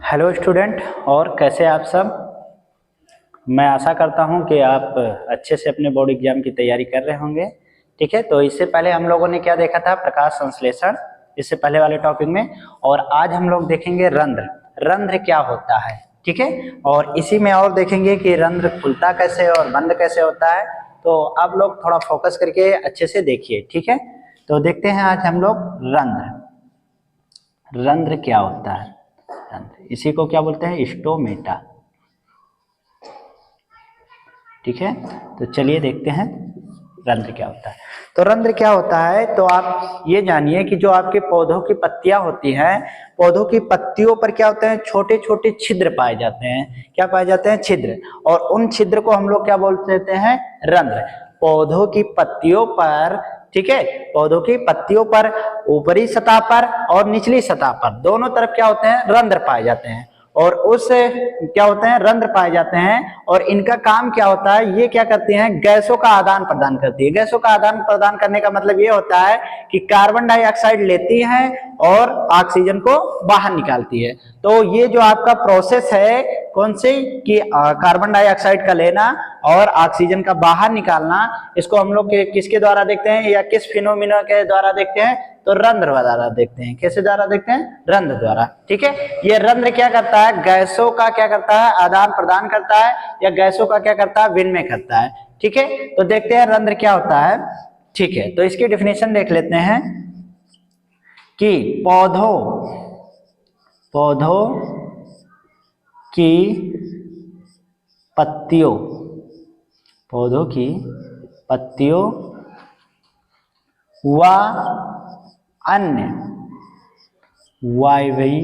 Hello student, और कैसे आप सब। मैं आशा करता हूं कि आप अच्छे से अपने बोर्ड एग्जाम की तैयारी कर रहे होंगे। ठीक है, तो इससे पहले हम लोगों ने क्या देखा था, प्रकाश संश्लेषण, इससे पहले वाले टॉपिक में। और आज हम लोग देखेंगे रंध्र। रंध्र क्या होता है, ठीक है। और इसी में और देखेंगे कि रंध्र खुलता कैसे और बंद कैसे होता है। तो आप लोग थोड़ा फोकस करके अच्छे से देखिए, ठीक है। तो देखते हैं आज हम लोग रंध्र। रंध्र क्या होता है। रंध्र, इसी को क्या बोलते हैं, स्टोमेटा। ठीक है, तो चलिए देखते हैं रंध्र क्या होता है। तो रंध्र क्या होता है, तो आप ये जानिए कि जो आपके पौधों की पत्तियां होती हैं, पौधों की पत्तियों पर क्या होते हैं, छोटे छोटे छिद्र पाए जाते हैं। क्या पाए जाते हैं, छिद्र। और उन छिद्र को हम लोग क्या बोल देते हैं, रंध्र। पौधों की पत्तियों पर, ठीक है, पौधों की पत्तियों पर ऊपरी सतह पर और निचली सतह पर दोनों तरफ क्या होते हैं, रंध्र पाए जाते हैं। और उस क्या होते हैं, रंध्र पाए जाते हैं। और इनका काम क्या होता है, ये क्या करती हैं, गैसों का आदान प्रदान करती है। गैसों का आदान प्रदान करने का मतलब ये होता है कि कार्बन डाइऑक्साइड लेती है और ऑक्सीजन को बाहर निकालती है। तो ये जो आपका प्रोसेस है, कौन सी, कि कार्बन डाइऑक्साइड का लेना और ऑक्सीजन का बाहर निकालना, इसको हम लोग किसके द्वारा देखते हैं, या किस फिनोमिना के द्वारा देखते हैं, तो रंध्र द्वारा देखते हैं। कैसे द्वारा देखते हैं, रंध्र द्वारा। ठीक है, ये रंध्र क्या करता है, गैसों का क्या करता है, आदान प्रदान करता है, या गैसों का क्या करता है, विनिमय करता है। ठीक है, तो देखते हैं रंध्र क्या होता है। ठीक है, तो इसकी डेफिनेशन देख लेते हैं कि पौधों की पत्तियों, पौधों की पत्तियों व अन्य वायवीय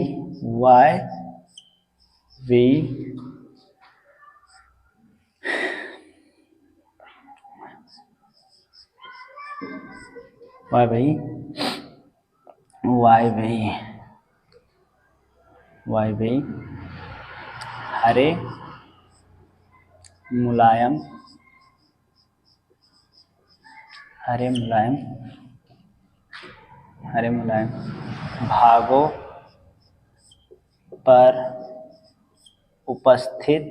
हरे मुलायम भागों पर उपस्थित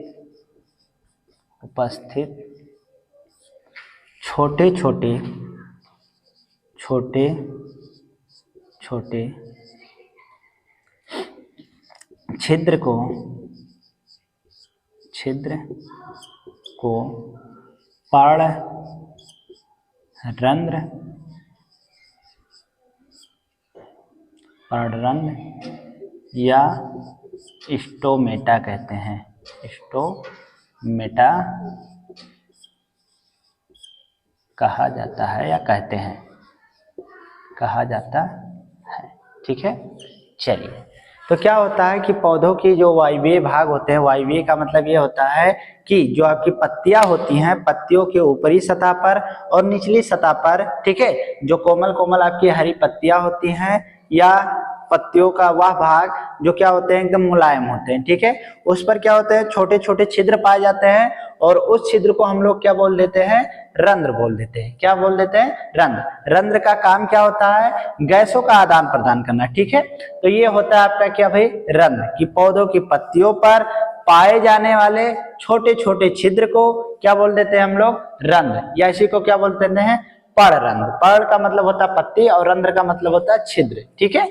छोटे छोटे छिद्र को पर्णरंध्र या स्टोमेटा कहते हैं। स्टोमेटा कहा जाता है या कहते हैं, कहा जाता है। ठीक है, चलिए। तो क्या होता है कि पौधों की जो वायवीय भाग होते हैं, वायवीय का मतलब ये होता है कि जो आपकी पत्तियां होती हैं, पत्तियों के ऊपरी सतह पर और निचली सतह पर, ठीक है, जो कोमल कोमल आपकी हरी पत्तियां होती हैं, या पत्तियों का वह भाग जो क्या होते हैं, एकदम मुलायम होते हैं। ठीक है, उस पर क्या होते हैं, छोटे छोटे छिद्र पाए जाते हैं। और उस छिद्र को हम लोग क्या बोल देते हैं, रंध्र बोल देते हैं। क्या बोल देते हैं, रंध्र। रंध्र का काम क्या होता है, गैसों का आदान प्रदान करना। ठीक है, तो ये होता है आपका क्या भाई, रंध्र। कि पौधों की पत्तियों पर पाए जाने वाले छोटे छोटे छिद्र को क्या बोल देते हैं हम लोग, रंध्र, या इसी को क्या बोलते हैं, पर्णरंध्र। पर्ण का मतलब होता है पत्ती और रंध्र का मतलब होता है छिद्र। ठीक है,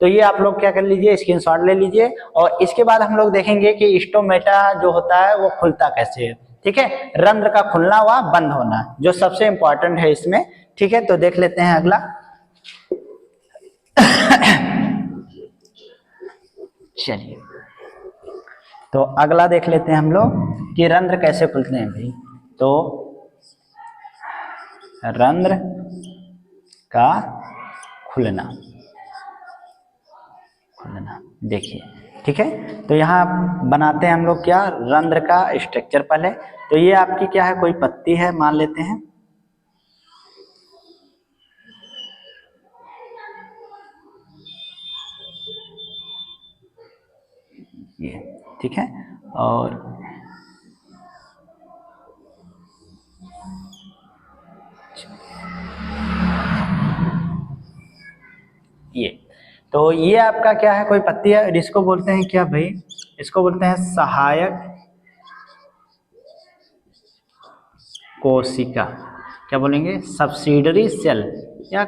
तो ये आप लोग क्या कर लीजिए, स्क्रीनशॉट ले लीजिए। और इसके बाद हम लोग देखेंगे कि स्टोमेटा जो होता है वो खुलता कैसे है। ठीक है, रंध्र का खुलना व बंद होना जो सबसे इंपॉर्टेंट है इसमें। ठीक है, तो देख लेते हैं अगला। चलिए, तो अगला देख लेते हैं हम लोग कि रंध्र कैसे खुलते हैं भाई। तो रंध्र का खुलना देखिए। ठीक है, तो यहाँ बनाते हैं हम लोग क्या, रंध्र का स्ट्रक्चर पहले। तो ये आपकी क्या है, कोई पत्ती है मान लेते हैं। ये ठीक है, और ये तो ये आपका क्या है, कोई पत्ती है, इसको बोलते हैं क्या भाई, इसको बोलते हैं सहायक कोशिका। क्या बोलेंगे, सब्सिडरी सेल या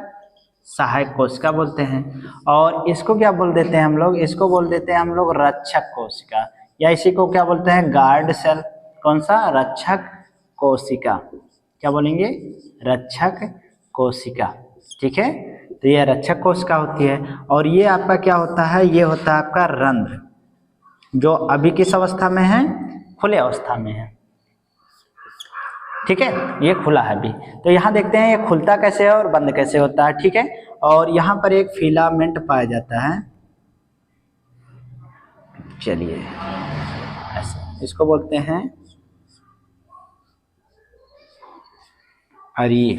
सहायक कोशिका बोलते हैं। और इसको क्या बोल देते हैं हम लोग, इसको बोल देते हैं हम लोग रक्षक कोशिका, या इसी को क्या बोलते हैं गार्ड सेल। कौन सा, रक्षक कोशिका। क्या बोलेंगे, रक्षक कोशिका। ठीक है, तो ये रक्षक कोशिका होती है। और ये आपका क्या होता है, ये होता है आपका रंध्र, जो अभी किस अवस्था में है, खुले अवस्था में है। ठीक है, ये खुला है अभी। तो यहाँ देखते हैं ये खुलता कैसे है और बंद कैसे होता है। ठीक है, और यहाँ पर एक फिलामेंट पाया जाता है। चलिए ऐसा, इसको बोलते हैं अरिये,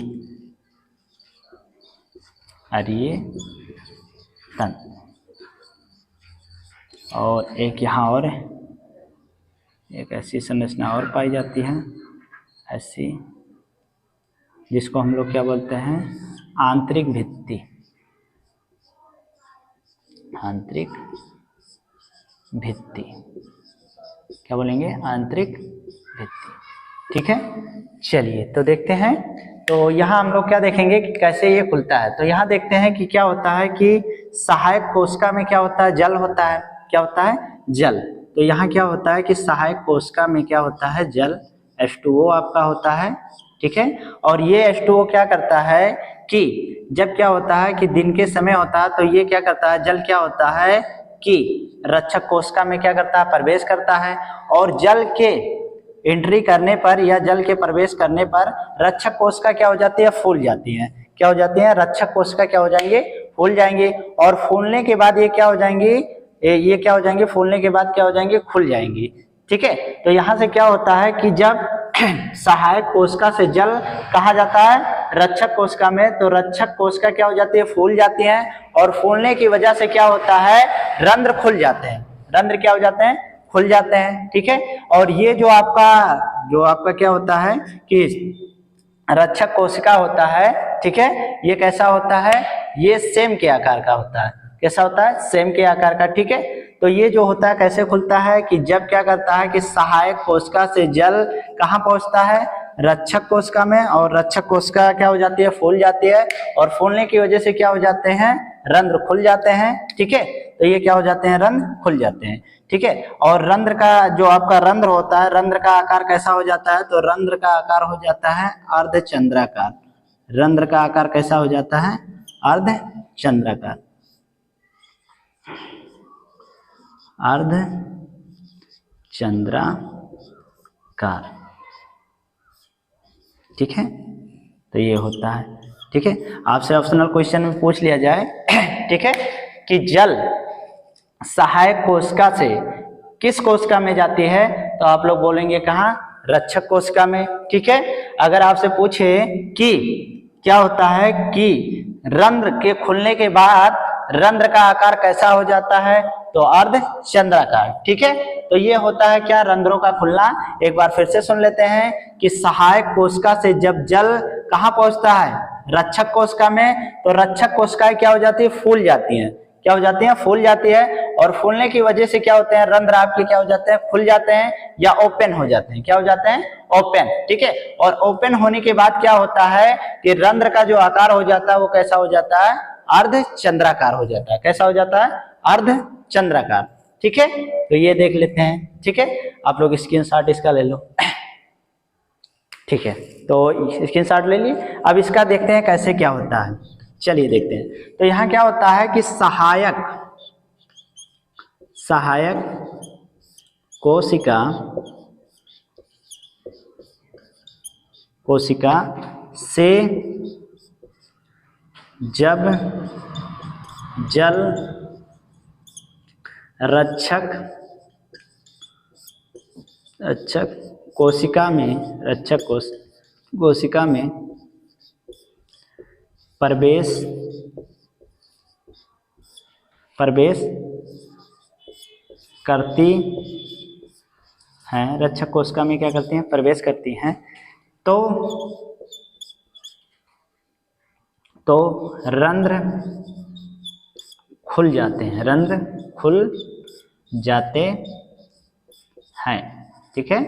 अरिये तंतु। और एक यहाँ और एक ऐसी संरचना और पाई जाती है, ऐसी, जिसको हम लोग क्या बोलते हैं, आंतरिक भित्ति, आंतरिक भित्ति। क्या बोलेंगे, आंतरिक भित्ति। ठीक है, चलिए तो देखते हैं। तो यहाँ हम लोग क्या देखेंगे कि कैसे ये खुलता है। तो यहाँ देखते हैं कि क्या होता है कि सहायक कोशिका में क्या होता है, जल होता है। क्या होता है, जल। तो यहाँ क्या होता है कि सहायक कोशिका में क्या होता है, जल, H2O आपका होता है। ठीक है, और ये H2O क्या करता है कि जब क्या होता है कि दिन के समय होता है, तो ये क्या करता है, जल क्या होता है कि रक्षक कोशिका में क्या करता है, प्रवेश करता है। और जल के एंट्री करने पर या जल के प्रवेश करने पर रक्षक कोशिका क्या हो जाती है, फूल जाती है। क्या हो जाती है, रक्षक कोशिका क्या हो जाएंगे, फूल जाएंगे। और फूलने के बाद ये क्या हो जाएंगे, ये क्या हो जाएंगे, फूलने के बाद क्या हो जाएंगे, खुल जाएंगे। ठीक है, तो यहाँ से क्या होता है कि जब सहायक कोशिका से जल कहाँ जाता है, रक्षक कोशिका में, तो रक्षक कोशिका क्या हो जाती है, फूल जाती है। और फूलने की वजह से क्या होता है, रंध्र खुल जाते हैं। रंध्र क्या हो जाते हैं, खुल जाते हैं। ठीक है, और ये जो आपका क्या होता है कि रक्षक कोशिका होता है, ठीक है, ये कैसा होता है, ये सेम के आकार का होता है। कैसा होता है, सेम के आकार का। ठीक है, तो ये जो होता है कैसे खुलता है कि जब क्या करता है कि सहायक कोशिका से जल कहाँ पहुंचता है, रक्षक कोशिका में, और रक्षक कोशिका क्या हो जाती है, फूल जाती है। और फूलने की वजह से क्या हो जाते हैं, रंध्र खुल जाते हैं। ठीक है, तो ये क्या हो जाते हैं, रंध्र खुल जाते हैं। ठीक है, और रंध्र का जो आपका रंध्र होता है, रंध्र का आकार कैसा हो जाता है, तो रंध्र का आकार हो जाता है अर्धचंद्राकार। रंध्र का आकार कैसा हो जाता है, अर्धचंद्राकार, अर्धचंद्राकार। ठीक है, तो ये होता है। ठीक है, आपसे ऑप्शनल क्वेश्चन में पूछ लिया जाए, ठीक है, कि जल सहायक कोशिका से किस कोशिका में जाती है, तो आप लोग बोलेंगे कहाँ, रक्षक कोशिका में। ठीक है, अगर आपसे पूछे कि क्या होता है कि रंध्र के खुलने के बाद रंध्र का आकार कैसा हो जाता है, तो अर्धचंद्राकार। ठीक है, तो ये होता है क्या, रंध्रों का खुलना। एक बार फिर से सुन लेते हैं कि सहायक कोशिका से जब जल कहाँ पहुंचता है, रक्षक कोशिका में, तो रक्षक कोशिकाएं क्या हो जाती है, फूल जाती हैं। क्या हो जाती हैं, फूल जाती है। और फूलने की वजह से क्या होते हैं, रंध्र आपके क्या हो जाते हैं, खुल जाते हैं या ओपन हो जाते हैं। क्या हो जाते हैं, ओपन। ठीक है, और ओपन होने के बाद क्या होता है कि रंध्र का जो आकार हो जाता है वो कैसा हो जाता है, अर्धचंद्राकार हो जाता है। कैसा हो जाता है, अर्धचंद्राकार। ठीक है, तो ये देख लेते हैं। ठीक है, आप लोग स्क्रीनशॉट इसका ले लो। ठीक है, तो स्क्रीनशॉट ले लिए। अब इसका देखते हैं कैसे क्या होता है। चलिए देखते हैं। तो यहाँ क्या होता है कि सहायक कोशिका से जब जल रक्षक कोशिका में प्रवेश करती हैं, रक्षक कोशिका में क्या करती हैं, प्रवेश करती हैं, तो रंध्र खुल जाते हैं, रंध्र खुल जाते हैं। ठीक है,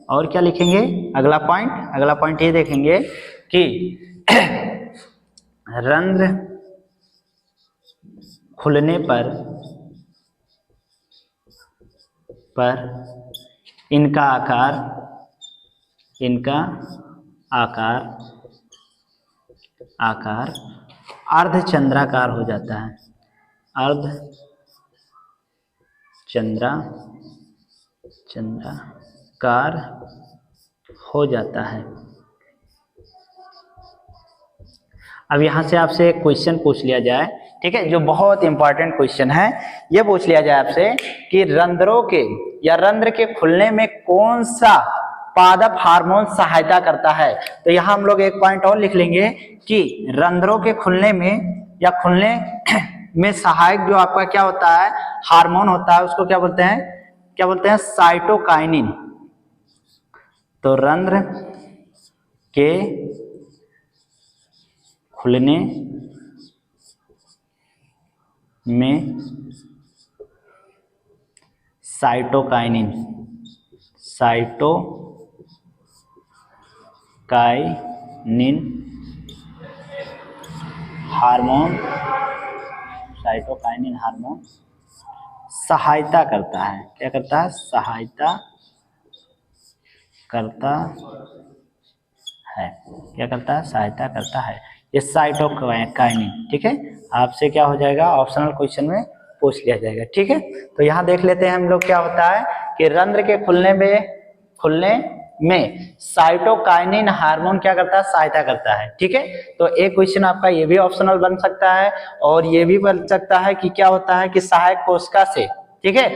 और क्या लिखेंगे अगला पॉइंट ये देखेंगे कि रंध्र खुलने पर इनका आकार अर्धचंद्राकार हो जाता है, चंद्राकार हो जाता है। अब यहाँ से आपसे एक क्वेश्चन पूछ लिया जाए, ठीक है, जो बहुत इंपॉर्टेंट क्वेश्चन है, ये पूछ लिया जाए आपसे कि रंध्रों के या रंध्र के खुलने में कौन सा पादप हार्मोन सहायता करता है। तो यहाँ हम लोग एक पॉइंट और लिख लेंगे कि रंध्रों के खुलने में या खुलने में सहायक जो आपका क्या होता है हार्मोन होता है, उसको क्या बोलते हैं साइटोकाइनिन। तो रंध्र के खुलने में साइटोकाइनिन हार्मोन सहायता करता है। क्या करता है? सहायता करता है। ये साइटोकाइनिन, ठीक है, आपसे क्या हो जाएगा ऑप्शनल क्वेश्चन में पूछ लिया जाएगा। ठीक है, तो यहाँ देख लेते हैं हम लोग क्या होता है कि रंध्र के खुलने में साइटोकाइनिन हार्मोन क्या करता है? सहायता करता है। ठीक है, तो एक क्वेश्चन आपका ये भी ऑप्शनल बन सकता है और ये भी बन सकता है कि क्या होता है कि सहायक कोशिका से, ठीक है,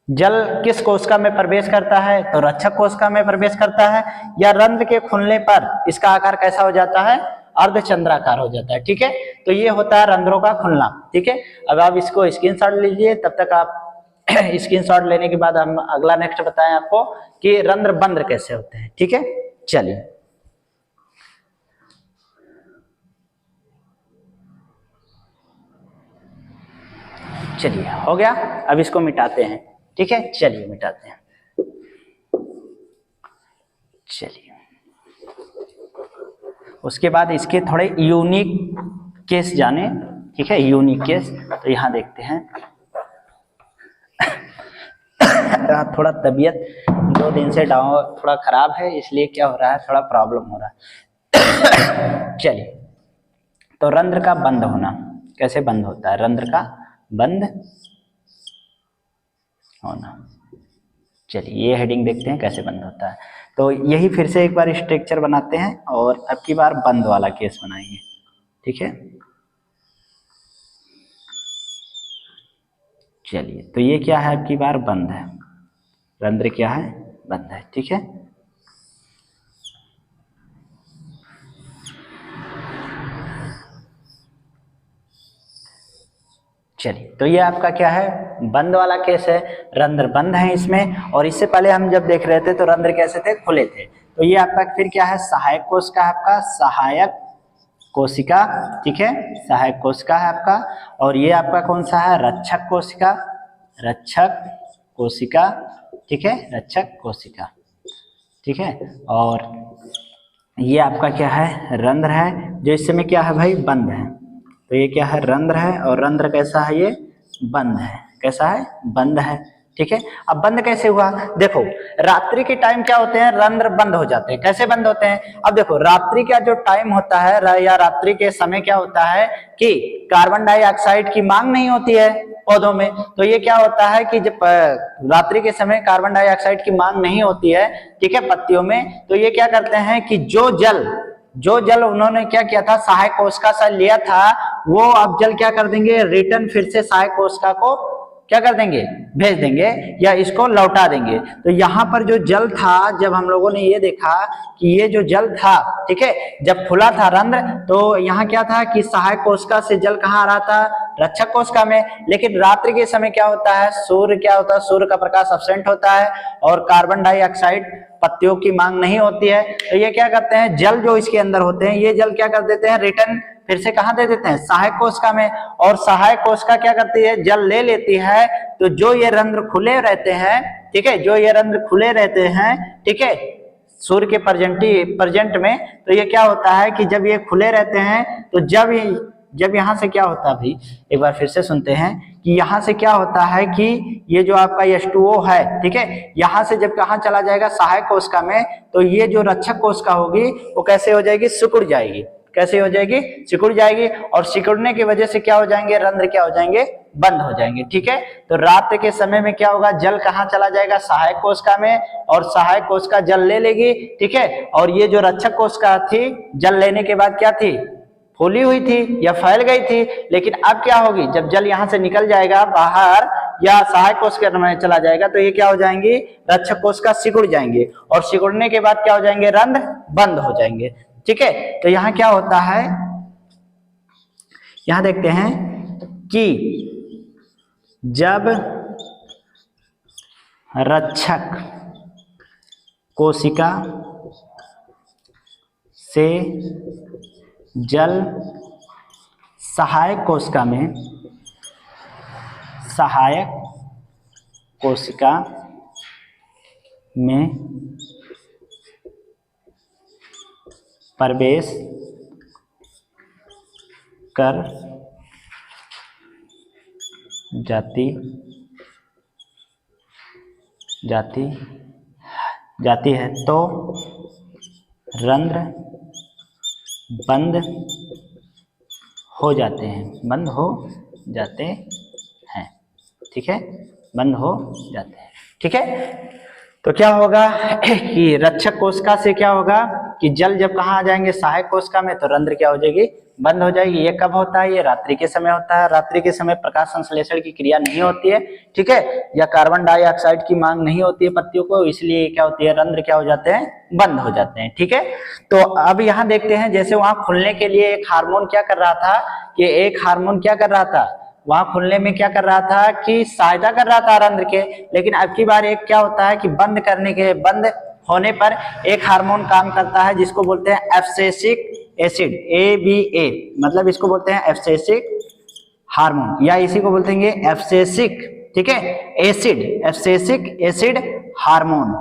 जल किस कोशिका में प्रवेश करता है? तो रक्षक कोशिका में प्रवेश करता है। या रंध्र के खुलने पर इसका आकार कैसा हो जाता है? अर्धचंद्राकार हो जाता है। ठीक है, तो ये होता है रंध्रों का खुलना। ठीक है, अब आप इसको स्क्रीनशॉट लीजिए, तब तक आप स्क्रीनशॉट लेने के बाद हम अगला नेक्स्ट बताएं आपको कि रंध्र बंध कैसे होते हैं। ठीक है, चलिए हो गया, अब इसको मिटाते हैं। ठीक है, चलिए मिटाते हैं। चलिए, उसके बाद इसके थोड़े यूनिक केस जाने। ठीक है, यूनिक केस, तो यहां देखते हैं। थोड़ा तबीयत 2 दिन से थोड़ा खराब है, इसलिए क्या हो रहा है, थोड़ा प्रॉब्लम हो रहा है। चलिए, तो रंध्र का बंद होना कैसे बंद होता है? रंध्र का बंद होना, चलिए ये हेडिंग देखते हैं कैसे बंद होता है। तो यही फिर से एक बार स्ट्रक्चर बनाते हैं और अब की बार बंद वाला केस बनाएंगे। ठीक है, चलिए, तो ये क्या है, अब की बार बंद है, रंध्र क्या है? बंद है। ठीक है, चलिए, तो ये आपका क्या है? बंद वाला केस है, रंध्र बंद है इसमें। और इससे पहले हम जब देख रहे थे तो रंध्र कैसे थे? खुले थे। तो ये आपका फिर क्या है? सहायक कोशिका है आपका, सहायक कोशिका। ठीक है, सहायक कोशिका है आपका। और ये आपका कौन सा है? रक्षक कोशिका। ठीक है, रक्षक कोशिका। ठीक है, और ये आपका क्या है? रंध्र है, जो इस समय क्या है भाई? बंद है। तो ये क्या है? रंध्र है, और रंध्र कैसा है? ये बंद है। कैसा है? बंद है। ठीक है, अब बंद कैसे हुआ? देखो, रात्रि के टाइम क्या होते हैं? रंध्र बंद हो जाते हैं। कैसे बंद होते हैं? अब देखो, रात्रि का जो टाइम होता है या रात्रि के समय क्या होता है कि कार्बन डाइऑक्साइड की मांग नहीं होती है पौधों में। तो ये क्या होता है कि जब रात्रि के समय कार्बन डाइऑक्साइड की मांग नहीं होती है, ठीक है, पत्तियों में, तो ये क्या करते हैं कि जो जल उन्होंने क्या किया था? सहायक कोशिका से लिया था, वो अब जल क्या कर देंगे? रिटर्न फिर से सहायक कोशिका को क्या कर देंगे? भेज देंगे या इसको लौटा देंगे। तो यहाँ पर जो जल था, जब हम लोगों ने ये देखा कि ये जो जल था, ठीक है, जब खुला था रंध्र, तो यहाँ क्या था कि सहायक कोशिका से जल कहाँ आ रहा था? रक्षक कोशिका में। लेकिन रात्रि के समय क्या होता है? सूर्य क्या होता है? सूर्य का प्रकाश एब्सेंट होता है और कार्बन डाइऑक्साइड पत्तियों की मांग नहीं होती है। तो ये क्या करते हैं? जल जो इसके अंदर होते हैं, ये जल क्या कर देते हैं? रिटर्न फिर से कहाँ दे देते हैं, सहायक कोशिका में। और सहायक कोशिका क्या करती है, जल ले लेती है। तो जो ये रंध्र खुले रहते हैं, ठीक है, जो ये रंध्र खुले रहते हैं, ठीक है, सूर्य के प्रेजेंट में, तो ये क्या होता है कि जब ये खुले रहते हैं तो जब यहाँ से क्या होता है भाई, एक बार फिर से सुनते हैं कि यहाँ से क्या होता है कि ये जो आपका H2O है, ठीक है, यहाँ से जब कहाँ चला जाएगा, सहायक कोशिका में, तो ये जो रक्षक कोशिका होगी वो कैसे हो जाएगी, सिकुड़ जाएगी। कैसे हो जाएगी, सिकुड़ जाएगी। और सिकुड़ने की वजह से क्या हो जाएंगे, रंध्र क्या हो जाएंगे, बंद हो जाएंगे। ठीक है, तो रात्रि के समय में क्या होगा, जल कहाँ चला जाएगा, सहायक कोशिका में, और सहायक कोशिका जल ले लेगी। ठीक है, और ये जो रक्षक कोशिका थी, जल लेने के बाद क्या थी, फूली हुई थी या फैल गई थी। लेकिन अब क्या होगी, जब जल यहाँ से निकल जाएगा बाहर या सहायक कोशिका में चला जाएगा, तो ये क्या हो जाएंगी, रक्षक कोशिका सिकुड़ जाएंगे। और सिकुड़ने के बाद क्या हो जाएंगे, रंध्र बंद हो जाएंगे। ठीक है, तो यहाँ क्या होता है, यहां देखते हैं कि जब रक्षक कोशिका से जल सहायक कोशिका में, सहायक कोशिका में प्रवेश कर जाती है तो रंध्र बंद हो जाते हैं, ठीक है, बंद हो जाते हैं। ठीक है, तो क्या होगा कि रक्षक कोशिका से क्या होगा कि जल जब कहाँ आ जाएंगे, सहायक कोशिका में, तो रंध्र क्या हो जाएगी, बंद हो जाएगी। ये कब होता है, ये रात्रि के समय होता है। रात्रि के समय प्रकाश संश्लेषण की क्रिया नहीं होती है, ठीक है, या कार्बन डाइऑक्साइड की मांग नहीं होती है पत्तियों को, इसलिए क्या होती है, रंध्र क्या हो जाते हैं, बंद हो जाते हैं। ठीक है, तो अब यहाँ देखते हैं, जैसे वहां खुलने के लिए एक हार्मोन क्या कर रहा था, कि एक हार्मोन क्या कर रहा था, वहां खुलने में क्या कर रहा था कि सहायता कर रहा था रंध्र के। लेकिन अब की बार एक क्या होता है कि बंद होने पर एक हार्मोन काम करता है जिसको बोलते हैं एब्सेसिक एसिड, ABA, मतलब इसको बोलते हैं एब्सेसिक हार्मोन, या इसी को बोलते हैं एब्सेसिक, ठीक है, एसिड, एब्सेसिक एसिड हार्मोन।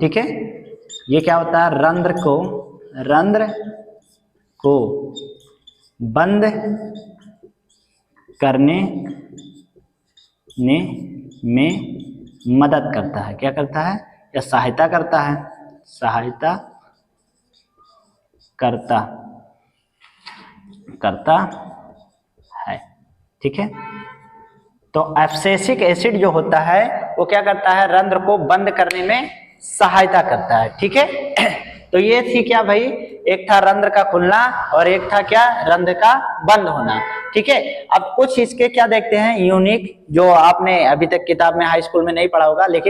ठीक है, ये क्या होता है, रंध्र को बंद करने में मदद करता है। क्या करता है, या सहायता करता है, करता है। ठीक है, तो एब्सेसिक एसिड जो होता है वो क्या करता है, रंध्र को बंद करने में सहायता करता है। ठीक है, तो ये थी क्या भाई, एक था रंध्र का खुलना और एक था क्या, रंध्र का बंद होना। ठीक है, अब कुछ इसके क्या देखते हैं यूनिक, जो आपने अभी तक किताब में हाई स्कूल में नहीं पढ़ा होगा, लेकिन